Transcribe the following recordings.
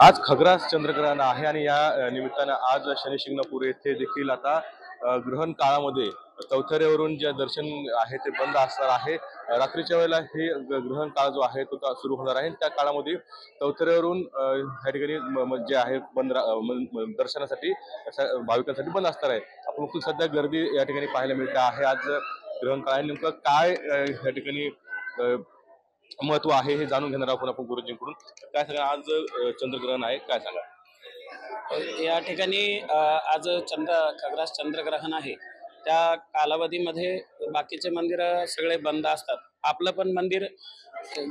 आज खग्रास चंद्रग्रहण आहे आणि या निमित्तानं आज शनी शिंगणापूर येथे देखील आता ग्रहण काळामध्ये चौथऱ्यावरून जे दर्शन आहे ते बंद असणार आहे। रात्रीच्या वेळेला हे ग्रहण काळ जो आहे तो सुरू होणार आहे। त्या काळामध्ये चौथऱ्यावरून या ठिकाणी जे आहे बंद दर्शनासाठी भाविकांसाठी बंद असणार आहे। आपण सध्या गर्दी या ठिकाणी पाहायला मिळते आहे। आज ग्रहण काळ नेमकं काय या ठिकाणी महत्व आहे हे जाणून घेणार आहोत आपण गुरुजींकडून। काय सांगा, आज चंद्रग्रहण आहे, काय सांगा? या ठिकाणी आज खग्रास चंद्रग्रहण आहे। त्या कालावधीमध्ये बाकीचे मंदिर सगळे बंद असतात। आपलं पण मंदिर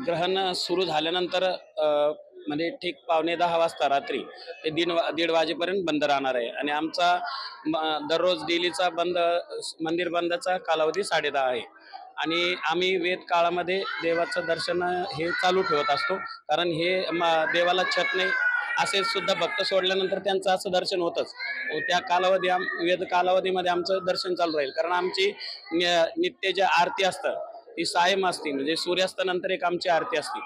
ग्रहण सुरू झाल्यानंतर म्हणजे ठीक 9:45 वाजता रात्री ते 1:30 वाजेपर्यंत बंद राहणार आहे। आणि आमचा दररोज डेलीचा मंदिर बंदचा कालावधी 10:30 आहे। आणि आम्ही वेद काळामध्ये देवाचं दर्शन हे चालू ठेवत असतो, कारण हे देवाला छत नाही असे सुद्धा भक्त सोडल्यानंतर त्यांचं असं दर्शन होतंच। त्या वेद कालावधीमध्ये आमचं दर्शन चालू राहील, कारण आमची नित्य जे आरती असतं ती सायम असते, म्हणजे सूर्यास्तानंतर एक आमची आरती असते।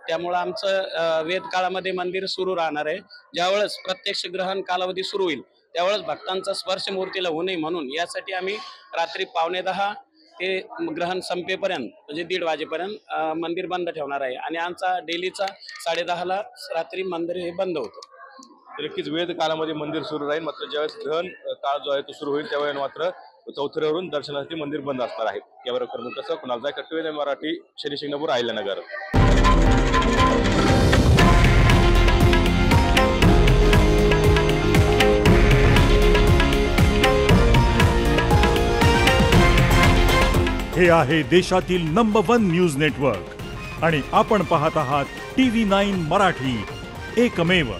त्यामुळं आमचं वेद काळामध्ये मंदिर सुरू राहणार आहे। ज्यावेळेस प्रत्यक्ष ग्रहण कालावधी सुरू होईल त्यावेळेस भक्तांचा स्पर्श मूर्तीला होऊ नये म्हणून यासाठी आम्ही रात्री 9:45 ते ग्रहण संपेपर्यंत म्हणजे 1:30 वाजेपर्यंत मंदिर बंद ठेवणार आहे। आणि आमचा डेलीचा 10:30ला रात्री मंदिर हे बंद होतं। नक्कीच वेद काळामध्ये मंदिर सुरू राहील, मात्र ज्यावेळेस ग्रहण काळ जो आहे तो सुरू होईल त्यावेळेस मात्र चौथऱ्यावरून दर्शनासाठी मंदिर बंद असणार आहे। यावर कसं कुणाल जाय मराठी, शनी शिंगणापूर, अहिल्यानगर। हे आहे देशातील नंबर 1 न्यूज नेटवर्क आणि आपण पाहत आहात TV9 मराठी, एकमेव।